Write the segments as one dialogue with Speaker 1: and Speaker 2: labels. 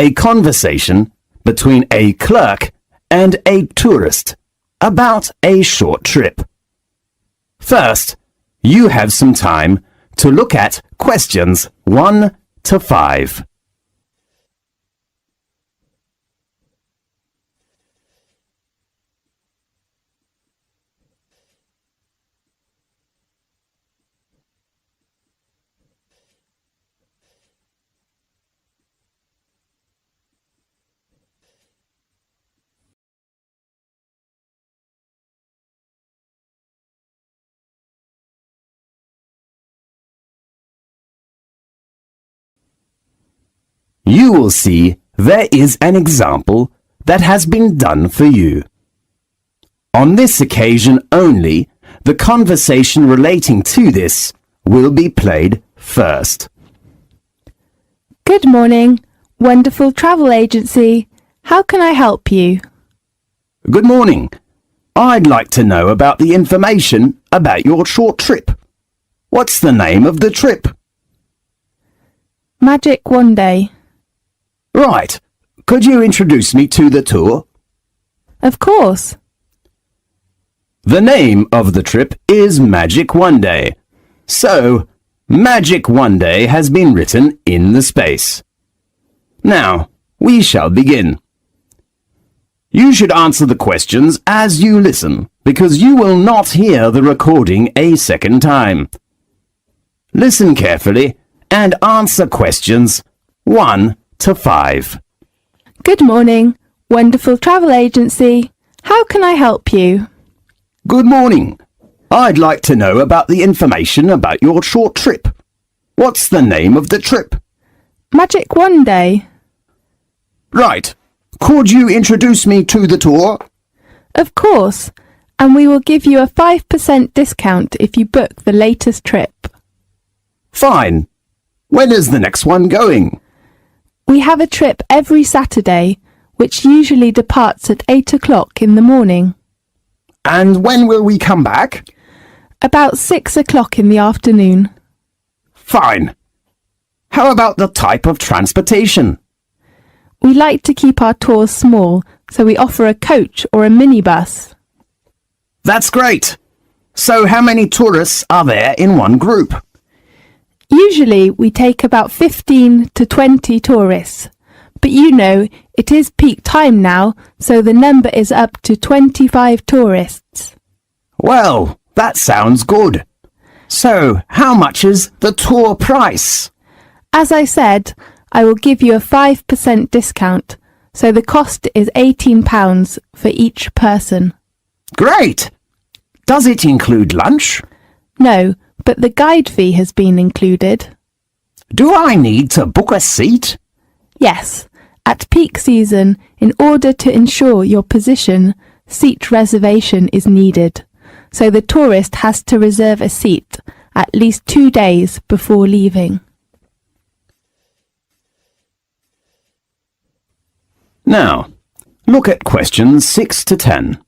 Speaker 1: a conversation between a clerk and a tourist about a short trip. First, you have some time to look at questions 1 to 5. You will see there is an example that has been done for you. On this occasion only, the conversation relating to this will be played first.
Speaker 2: Good morning, wonderful travel agency. How can I help you?
Speaker 1: Good morning. I'd like to know about the information about your short trip. What's the name of the trip?
Speaker 2: Magic One Day.
Speaker 1: Right. Could you introduce me to the tour?
Speaker 2: Of course.
Speaker 1: The name of the trip is Magic One Day. So, Magic One Day has been written in the space. Now, we shall begin. You should answer the questions as you listen, because you will not hear the recording a second time. Listen carefully and answer questions 1 to 5.
Speaker 2: Good morning, wonderful travel agency. How can I help you?
Speaker 1: Good morning. I'd like to know about the information about your short trip. What's the name of the trip?
Speaker 2: Magic One Day.
Speaker 1: Right. Could you introduce me to the tour?
Speaker 2: Of course, and we will give you a 5% discount if you book the latest trip.
Speaker 1: Fine. When is the next one going?
Speaker 2: We have a trip every Saturday, which usually departs at 8 o'clock in the morning.
Speaker 1: And when will we come back?
Speaker 2: About 6 o'clock in the afternoon.
Speaker 1: Fine. How about the type of transportation?
Speaker 2: We like to keep our tours small, so we offer a coach or a minibus.
Speaker 1: That's great. So how many tourists are there in one group?
Speaker 2: Usually we take about 15 to 20 tourists, but you know, it is peak time now, so the number is up to 25 tourists.
Speaker 1: Well, that sounds good. So, how much is the tour price?
Speaker 2: As I said, I will give you a 5% discount, so the cost is £18 for each person.
Speaker 1: Great! Does it include lunch?
Speaker 2: No, but the guide fee has been included.
Speaker 1: Do I need to book a seat?
Speaker 2: Yes, at peak season, in order to ensure your position, seat reservation is needed. So the tourist has to reserve a seat at least 2 days before leaving.
Speaker 1: Now, look at questions 6 to 10.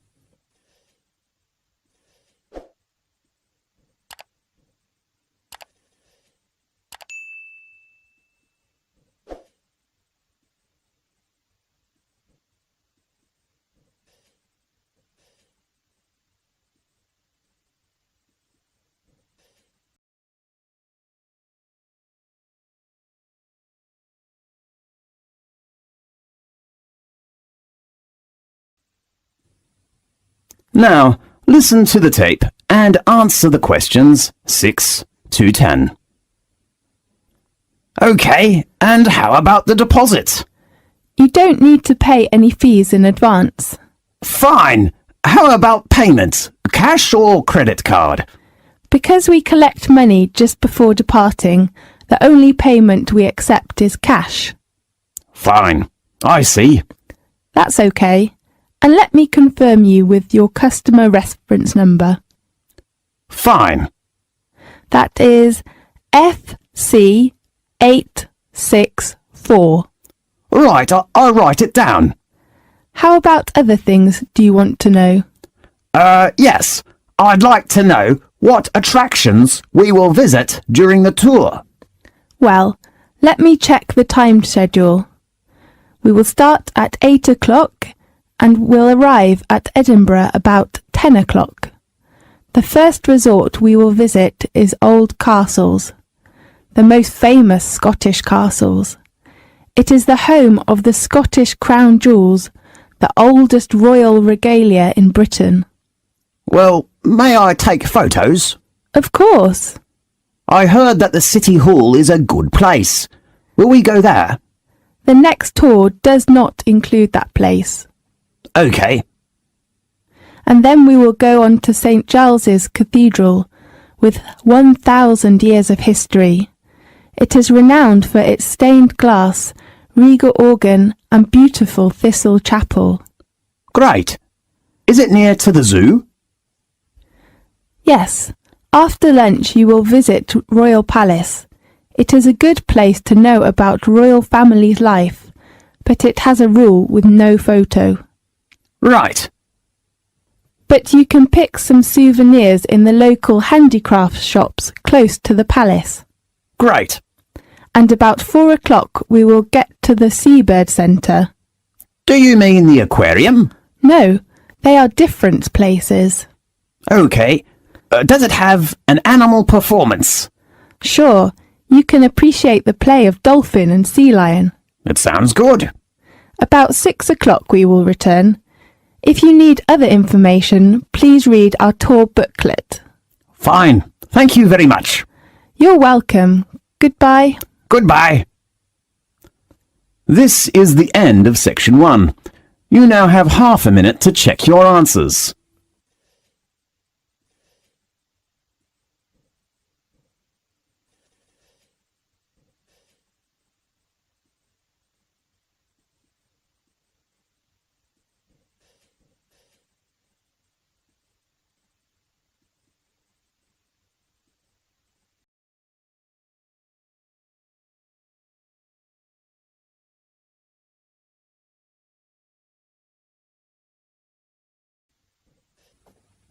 Speaker 1: Now, listen to the tape and answer the questions 6 to 10. OK, and how about the deposit?
Speaker 2: You don't need to pay any fees in advance.
Speaker 1: Fine. How about payment? Cash or credit card?
Speaker 2: Because we collect money just before departing, the only payment we accept is cash.
Speaker 1: Fine. I see.
Speaker 2: That's okay. And let me confirm you with your customer reference number.
Speaker 1: Fine.
Speaker 2: That is FC864.
Speaker 1: Right, I'll write it down.
Speaker 2: How about other things do you want to know?
Speaker 1: Yes. I'd like to know what attractions we will visit during the tour.
Speaker 2: Well, let me check the time schedule. We will start at 8 o'clock and will arrive at Edinburgh about 10 o'clock. The first resort we will visit is Old Castles, the most famous Scottish castles. It is the home of the Scottish crown jewels, the oldest royal regalia in Britain.
Speaker 1: Well, may I take photos?
Speaker 2: Of course.
Speaker 1: I heard that the City Hall is a good place. Will we go there?
Speaker 2: The next tour does not include that place.
Speaker 1: OK.
Speaker 2: And then we will go on to St Giles's Cathedral, with 1,000 years of history. It is renowned for its stained glass, regal organ and beautiful thistle chapel.
Speaker 1: Great. Is it near to the zoo?
Speaker 2: Yes. After lunch you will visit Royal Palace. It is a good place to know about royal family's life, but it has a rule with no photo.
Speaker 1: Right.
Speaker 2: But you can pick some souvenirs in the local handicraft shops close to the palace.
Speaker 1: Great.
Speaker 2: And about 4 o'clock we will get to the Seabird Centre.
Speaker 1: Do you mean the aquarium?
Speaker 2: No, they are different places.
Speaker 1: OK. Does it have an animal performance?
Speaker 2: Sure, you can appreciate the play of dolphin and sea lion.
Speaker 1: It sounds good.
Speaker 2: About 6 o'clock we will return. If you need other information, please read our tour booklet.
Speaker 1: Fine. Thank you very much.
Speaker 2: You're welcome. Goodbye.
Speaker 1: Goodbye. This is the end of section 1. You now have half a minute to check your answers.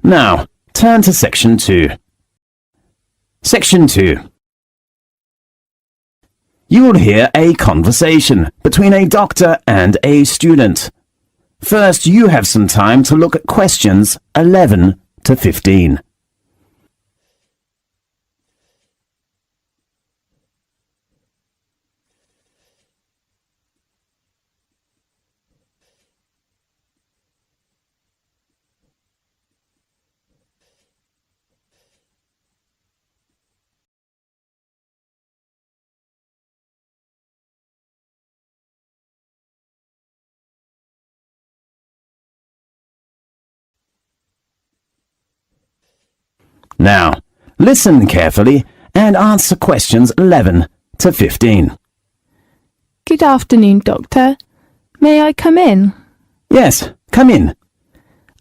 Speaker 1: Now, turn to section 2. Section 2. You will hear a conversation between a doctor and a student. First, you have some time to look at questions 11 to 15. Now, listen carefully and answer questions 11 to 15.
Speaker 2: Good afternoon, Doctor. May I come in?
Speaker 1: Yes, come in.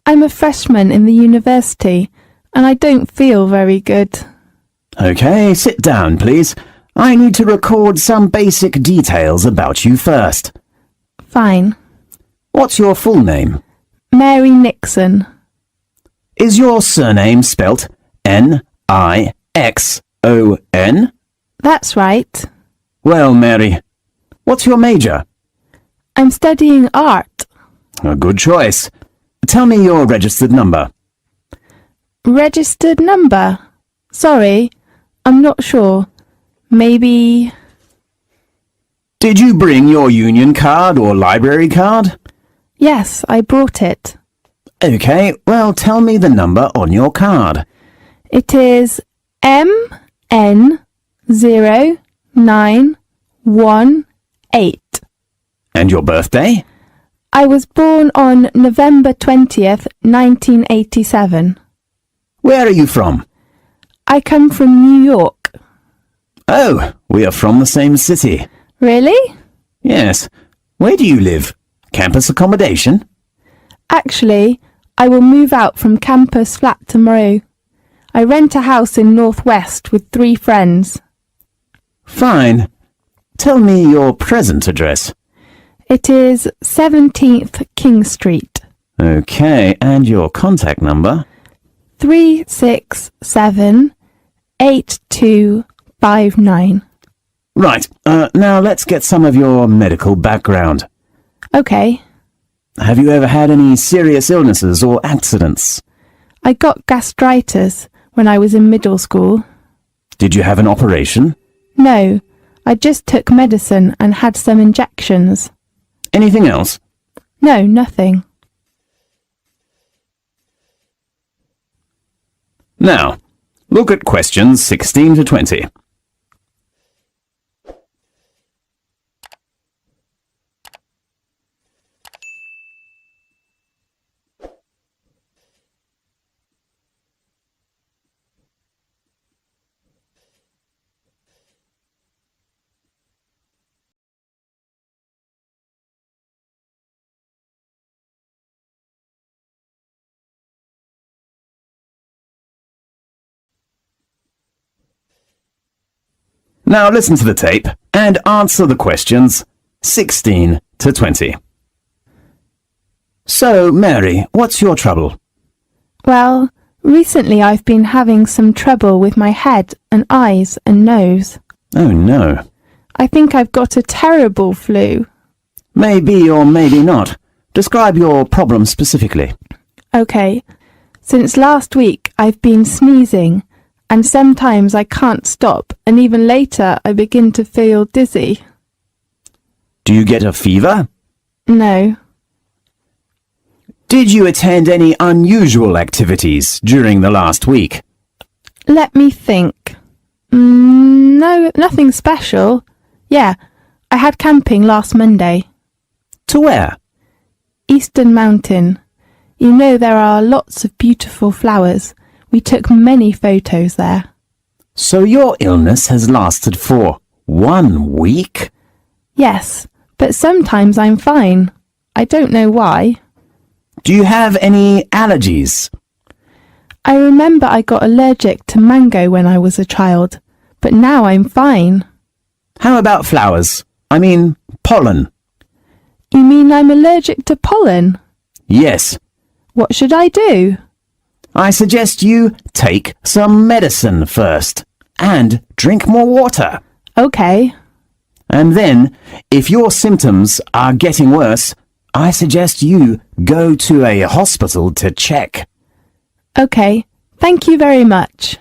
Speaker 2: I'm a freshman in the university and I don't feel very good.
Speaker 1: OK, sit down, please. I need to record some basic details about you first.
Speaker 2: Fine.
Speaker 1: What's your full name?
Speaker 2: Mary Nixon.
Speaker 1: Is your surname spelt Nixon?
Speaker 2: That's right.
Speaker 1: Well, Mary, what's your major?
Speaker 2: I'm studying art.
Speaker 1: A good choice. Tell me your registered number.
Speaker 2: Registered number? Sorry, I'm not sure. Maybe...
Speaker 1: Did you bring your union card or library card?
Speaker 2: Yes, I brought it.
Speaker 1: OK, well, tell me the number on your card.
Speaker 2: It is MN0918.
Speaker 1: And your birthday?
Speaker 2: I was born on November 20th, 1987.
Speaker 1: Where are you from?
Speaker 2: I come from New York.
Speaker 1: Oh, we are from the same city.
Speaker 2: Really?
Speaker 1: Yes. Where do you live? Campus accommodation?
Speaker 2: Actually, I will move out from campus flat tomorrow. I rent a house in Northwest with 3 friends.
Speaker 1: Fine. Tell me your present address.
Speaker 2: It is 17th King Street.
Speaker 1: OK, and your contact number?
Speaker 2: 3678259.
Speaker 1: Right, now let's get some of your medical background.
Speaker 2: Okay.
Speaker 1: Have you ever had any serious illnesses or accidents?
Speaker 2: I got gastritis when I was in middle school.
Speaker 1: Did you have an operation?
Speaker 2: No, I just took medicine and had some injections.
Speaker 1: Anything else?
Speaker 2: No, nothing.
Speaker 1: Now, look at questions 16 to 20. Now listen to the tape and answer the questions 16 to 20. So, Mary, what's your trouble?
Speaker 2: Well, recently I've been having some trouble with my head and eyes and nose.
Speaker 1: Oh no.
Speaker 2: I think I've got a terrible flu.
Speaker 1: Maybe or maybe not. Describe your problem specifically.
Speaker 2: Okay, since last week I've been sneezing, and sometimes I can't stop, and even later I begin to feel dizzy.
Speaker 1: Do you get a fever?
Speaker 2: No.
Speaker 1: Did you attend any unusual activities during the last week?
Speaker 2: Let me think. No, nothing special. Yeah, I had camping last Monday.
Speaker 1: To where?
Speaker 2: Eastern Mountain. You know there are lots of beautiful flowers. We took many photos there.
Speaker 1: So your illness has lasted for 1 week?
Speaker 2: Yes, but sometimes I'm fine. I don't know why.
Speaker 1: Do you have any allergies?
Speaker 2: I remember I got allergic to mango when I was a child, but now I'm fine.
Speaker 1: How about flowers? I mean, pollen.
Speaker 2: You mean I'm allergic to pollen?
Speaker 1: Yes.
Speaker 2: What should I do?
Speaker 1: I suggest you take some medicine first and drink more water.
Speaker 2: Okay.
Speaker 1: And then, if your symptoms are getting worse, I suggest you go to a hospital to check.
Speaker 2: Okay, thank you very much.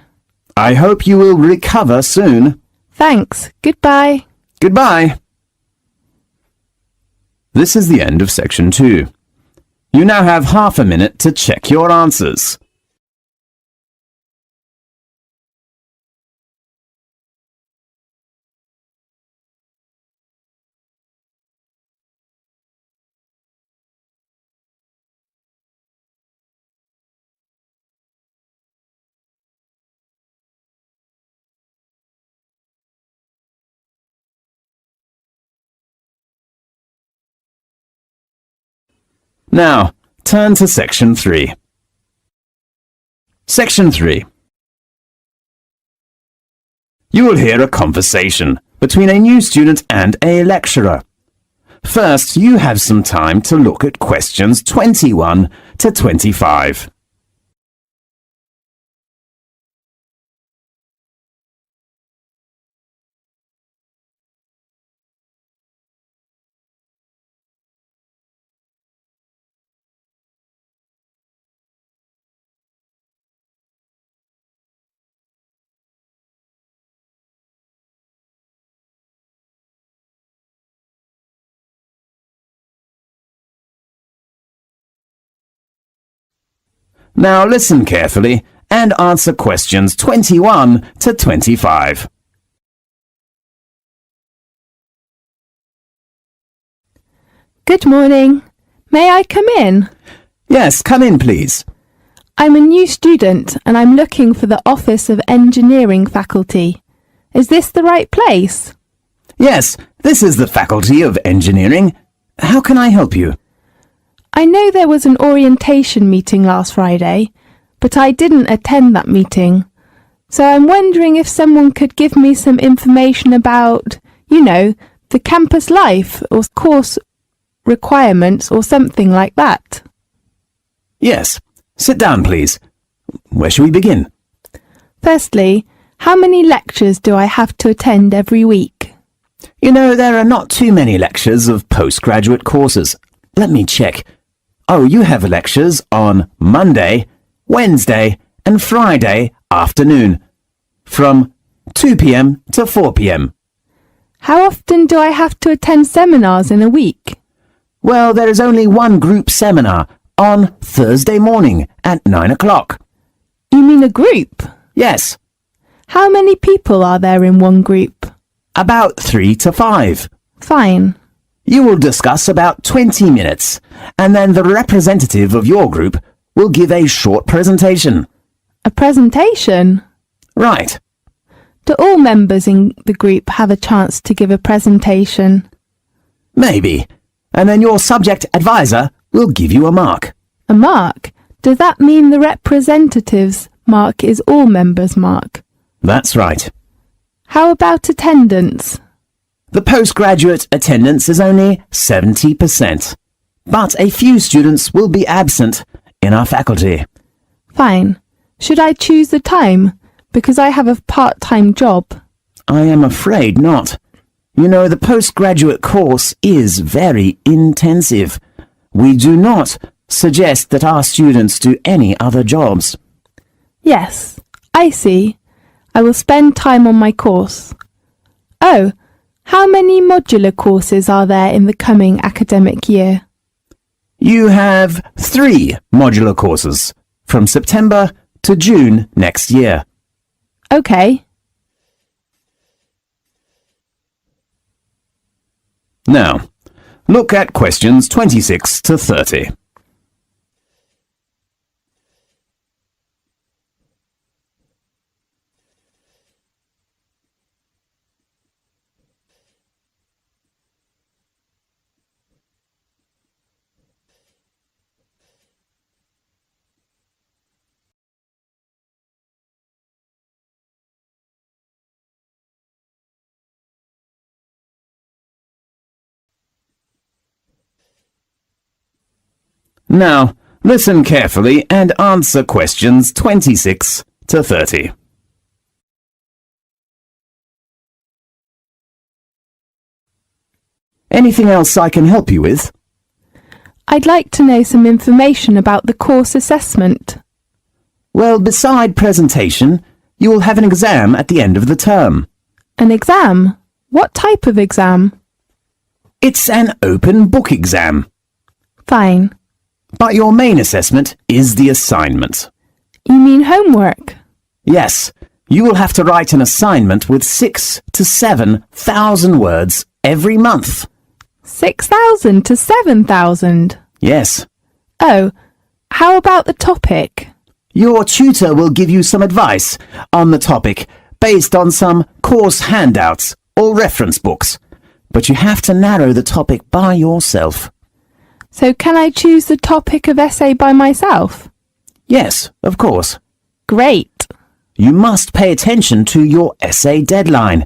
Speaker 1: I hope you will recover soon.
Speaker 2: Thanks. Goodbye.
Speaker 1: Goodbye. This is the end of section 2. You now have half a minute to check your answers. Now, turn to section 3. Section 3. You will hear a conversation between a new student and a lecturer. First, you have some time to look at questions 21 to 25. Now listen carefully and answer questions 21 to 25.
Speaker 2: Good morning. May I come in?
Speaker 1: Yes, come in please.
Speaker 2: I'm a new student and I'm looking for the Office of Engineering faculty. Is this the right place?
Speaker 1: Yes, this is the Faculty of Engineering. How can I help you?
Speaker 2: I know there was an orientation meeting last Friday, but I didn't attend that meeting. So I'm wondering if someone could give me some information about, the campus life or course requirements or something like that.
Speaker 1: Yes, sit down please. Where shall we begin?
Speaker 2: Firstly, how many lectures do I have to attend every week?
Speaker 1: You know, there are not too many lectures of postgraduate courses. Let me check. Oh, you have lectures on Monday, Wednesday, and Friday afternoon, from 2 p.m. to 4 p.m.
Speaker 2: How often do I have to attend seminars in a week?
Speaker 1: Well, there is only one group seminar on Thursday morning at 9 o'clock.
Speaker 2: You mean a group?
Speaker 1: Yes,
Speaker 2: How many people are there in one group?
Speaker 1: about 3 to 5.
Speaker 2: Fine.
Speaker 1: You will discuss about 20 minutes, and then the representative of your group will give a short presentation.
Speaker 2: A presentation?
Speaker 1: Right.
Speaker 2: Do all members in the group have a chance to give a presentation?
Speaker 1: Maybe. And then your subject advisor will give you a mark.
Speaker 2: A mark? Does that mean the representative's mark is all members' mark?
Speaker 1: That's right.
Speaker 2: How about attendance?
Speaker 1: The postgraduate attendance is only 70%, but a few students will be absent in our faculty.
Speaker 2: Fine. Should I choose the time? Because I have a part-time job.
Speaker 1: I am afraid not. You know, the postgraduate course is very intensive. We do not suggest that our students do any other jobs.
Speaker 2: Yes, I see. I will spend time on my course. Oh, how many modular courses are there in the coming academic year?
Speaker 1: You have 3 modular courses from September to June next year.
Speaker 2: Okay.
Speaker 1: Now, look at questions 26 to 30. Now, listen carefully and answer questions 26 to 30. Anything else I can help you with?
Speaker 2: I'd like to know some information about the course assessment.
Speaker 1: Well, beside presentation, you will have an exam at the end of the term.
Speaker 2: An exam? What type of exam?
Speaker 1: It's an open book exam,
Speaker 2: Fine.
Speaker 1: but your main assessment is the assignment.
Speaker 2: You mean homework?
Speaker 1: Yes, you will have to write an assignment with 6,000 to 7,000 words every month.
Speaker 2: 6,000 to 7,000?
Speaker 1: Yes.
Speaker 2: Oh, how about the topic?
Speaker 1: Your tutor will give you some advice on the topic based on some course handouts or reference books, but you have to narrow the topic by yourself.
Speaker 2: So can I choose the topic of essay by myself?
Speaker 1: Yes, of course.
Speaker 2: Great.
Speaker 1: You must pay attention to your essay deadline.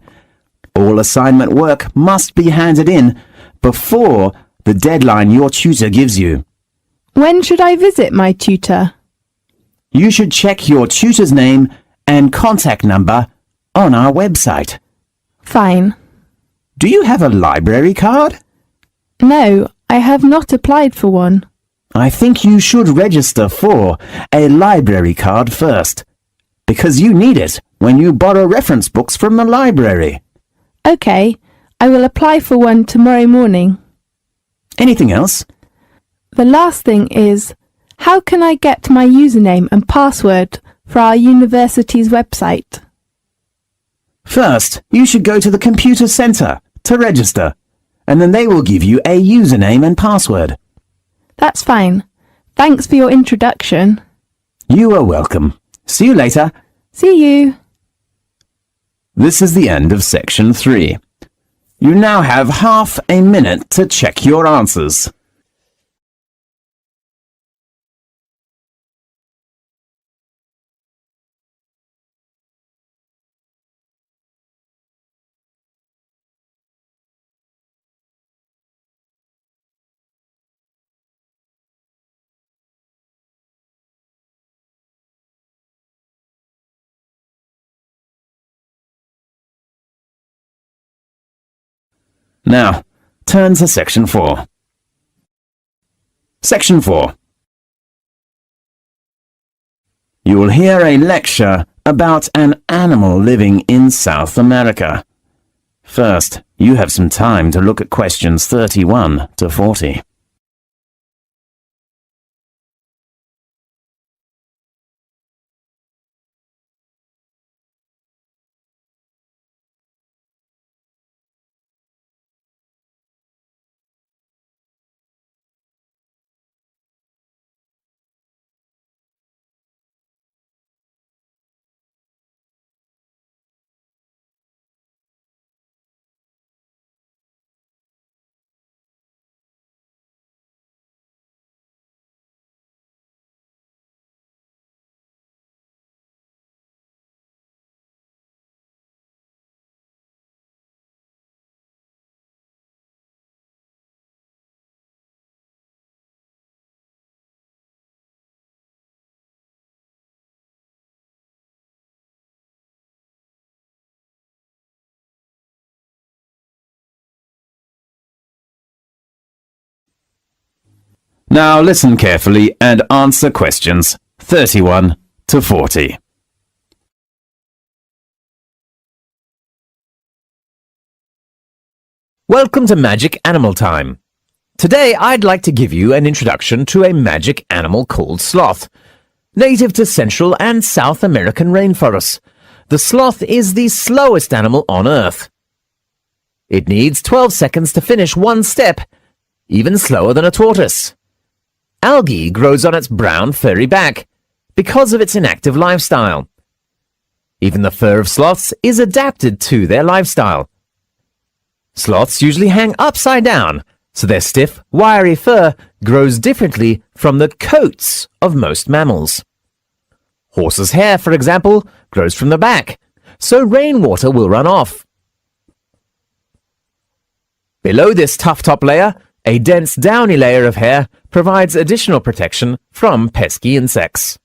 Speaker 1: All assignment work must be handed in before the deadline your tutor gives you.
Speaker 2: When should I visit my tutor?
Speaker 1: You should check your tutor's name and contact number on our website.
Speaker 2: Fine.
Speaker 1: Do you have a library card?
Speaker 2: No, I have not applied for one.
Speaker 1: I think you should register for a library card first, because you need it when you borrow reference books from the library.
Speaker 2: Okay, I will apply for one tomorrow morning.
Speaker 1: Anything else?
Speaker 2: The last thing is, how can I get my username and password for our university's website?
Speaker 1: First, you should go to the computer center to register, and then they will give you a username and password.
Speaker 2: That's fine. Thanks for your introduction.
Speaker 1: You are welcome. See you later.
Speaker 2: See you.
Speaker 1: This is the end of section 3. You now have half a minute to check your answers. Now, turn to Section 4. Section 4. You will hear a lecture about an animal living in South America. First, you have some time to look at questions 31 to 40. Now listen carefully and answer questions 31 to 40.
Speaker 3: Welcome to Magic Animal Time. Today I'd like to give you an introduction to a magic animal called sloth. Native to Central and South American rainforests, the sloth is the slowest animal on Earth. It needs 12 seconds to finish one step, even slower than a tortoise. Algae grows on its brown, furry back because of its inactive lifestyle. Even the fur of sloths is adapted to their lifestyle. Sloths usually hang upside down, so their stiff, wiry fur grows differently from the coats of most mammals. Horses' hair, for example, grows from the back, so rainwater will run off. Below this tough top layer, a dense downy layer of hair provides additional protection from pesky insects.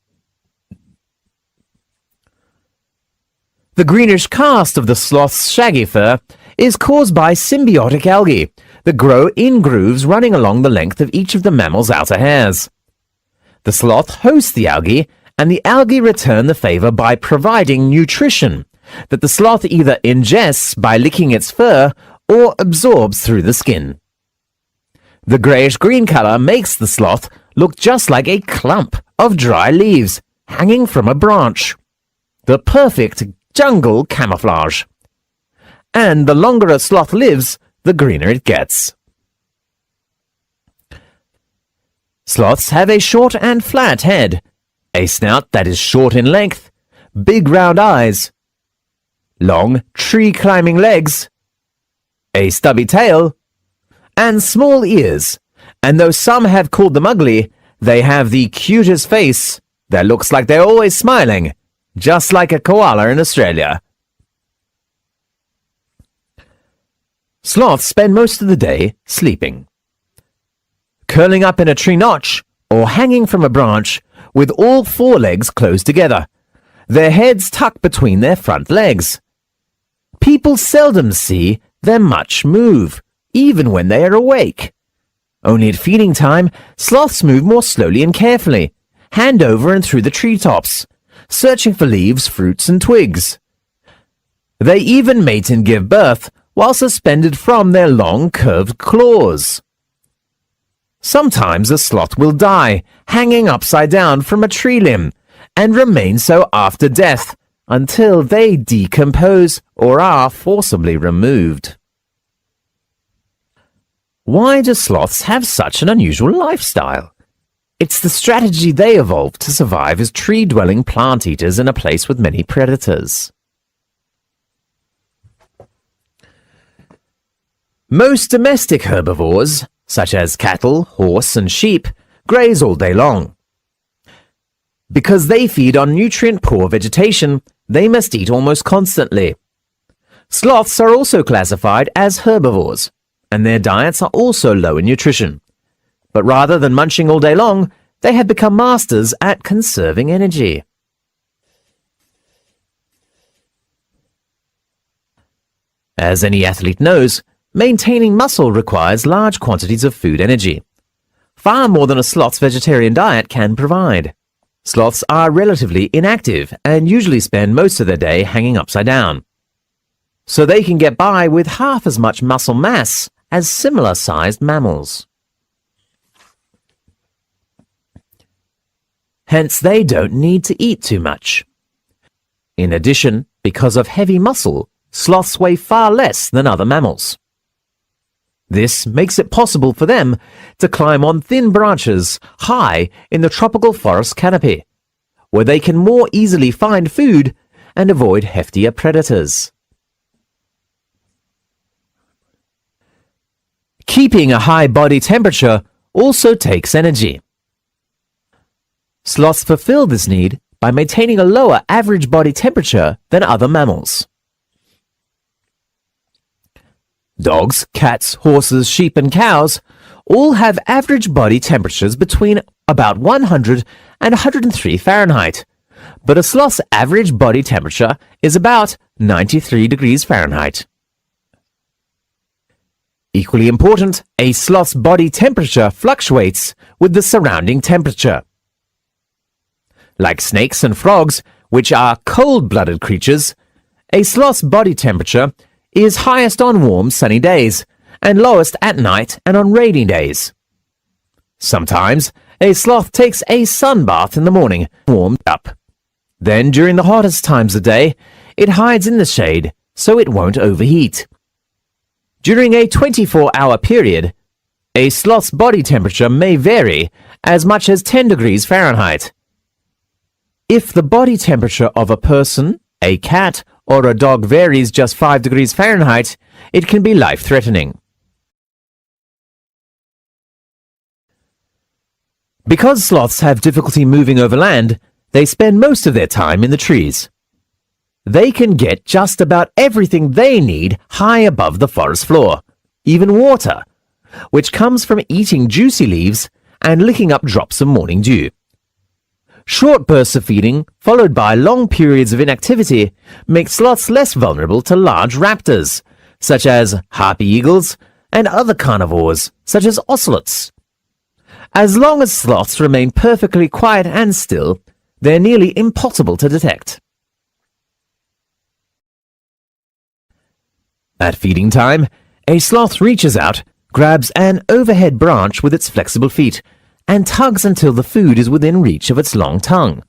Speaker 3: The greenish cast of the sloth's shaggy fur is caused by symbiotic algae that grow in grooves running along the length of each of the mammal's outer hairs. The sloth hosts the algae, and the algae return the favor by providing nutrition that the sloth either ingests by licking its fur or absorbs through the skin. The grayish-green color makes the sloth look just like a clump of dry leaves hanging from a branch. The perfect jungle camouflage. And the longer a sloth lives, the greener it gets. Sloths have a short and flat head, a snout that is short in length, big round eyes, long tree-climbing legs, a stubby tail, and small ears, and though some have called them ugly, they have the cutest face that looks like they're always smiling, just like a koala in Australia. Sloths spend most of the day sleeping. Curling up in a tree notch or hanging from a branch with all four legs closed together, their heads tucked between their front legs. People seldom see them much move, even when they are awake. Only at feeding time, sloths move more slowly and carefully, hand over and through the treetops, searching for leaves, fruits, and twigs. They even mate and give birth while suspended from their long, curved claws. Sometimes a sloth will die, hanging upside down from a tree limb, and remain so after death until they decompose or are forcibly removed. Why do sloths have such an unusual lifestyle? It's the strategy they evolved to survive as tree-dwelling plant eaters in a place with many predators. Most domestic herbivores, such as cattle, horse, and sheep, graze all day long. Because they feed on nutrient-poor vegetation, they must eat almost constantly. Sloths are also classified as herbivores, and their diets are also low in nutrition. But rather than munching all day long, they have become masters at conserving energy. As any athlete knows, Maintaining muscle requires large quantities of food energy, far more than a sloth's vegetarian diet can provide. Sloths are relatively inactive and usually spend most of their day hanging upside down, so they can get by with half as much muscle mass as similar-sized mammals. Hence, they don't need to eat too much. In addition, because of heavy muscle, sloths weigh far less than other mammals. This makes it possible for them to climb on thin branches high in the tropical forest canopy, where they can more easily find food and avoid heftier predators. Keeping a high body temperature also takes energy. Sloths fulfill this need by maintaining a lower average body temperature than other mammals. Dogs, cats, horses, sheep and cows all have average body temperatures between about 100 and 103 Fahrenheit, but a sloth's average body temperature is about 93 degrees Fahrenheit. Equally important, a sloth's body temperature fluctuates with the surrounding temperature. Like snakes and frogs, which are cold-blooded creatures, a sloth's body temperature is highest on warm, sunny days, and lowest at night and on rainy days. Sometimes, a sloth takes a sun bath in the morning, warmed up. Then, during the hottest times of day, it hides in the shade so it won't overheat. During a 24-hour period, a sloth's body temperature may vary as much as 10 degrees Fahrenheit. If the body temperature of a person, a cat, or a dog varies just 5 degrees Fahrenheit, it can be life-threatening. Because sloths have difficulty moving over land, they spend most of their time in the trees. They can get just about everything they need high above the forest floor, even water, which comes from eating juicy leaves and licking up drops of morning dew. Short bursts of feeding, followed by long periods of inactivity, make sloths less vulnerable to large raptors, such as harpy eagles, and other carnivores, such as ocelots. As long as sloths remain perfectly quiet and still, they're nearly impossible to detect. At feeding time, a sloth reaches out, grabs an overhead branch with its flexible feet, and tugs until the food is within reach of its long tongue.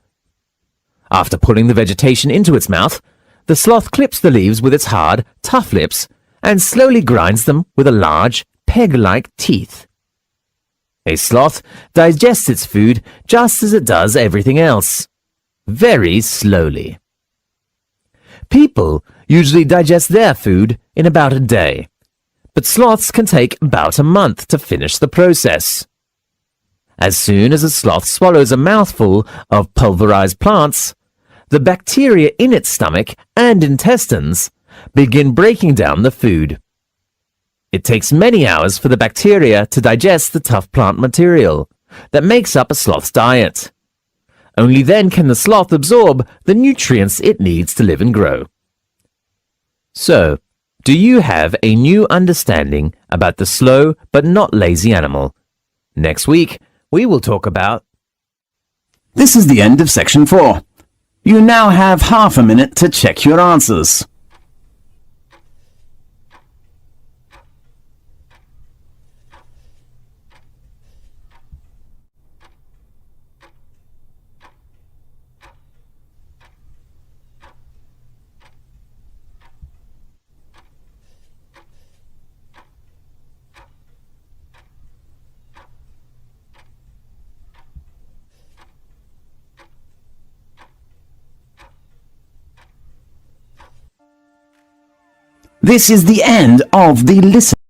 Speaker 3: After pulling the vegetation into its mouth, the sloth clips the leaves with its hard, tough lips and slowly grinds them with a large, peg-like teeth. A sloth digests its food just as it does everything else, very slowly. People usually digest their food in about a day, but sloths can take about a month to finish the process. As soon as a sloth swallows a mouthful of pulverized plants, the bacteria in its stomach and intestines begin breaking down the food. It takes many hours for the bacteria to digest the tough plant material that makes up a sloth's diet. Only then can the sloth absorb the nutrients it needs to live and grow. So, do you have a new understanding about the slow but not lazy animal? Next week, we will talk about...
Speaker 1: This is the end of section 4. You now have half a minute to check your answers. This is the end of the listen.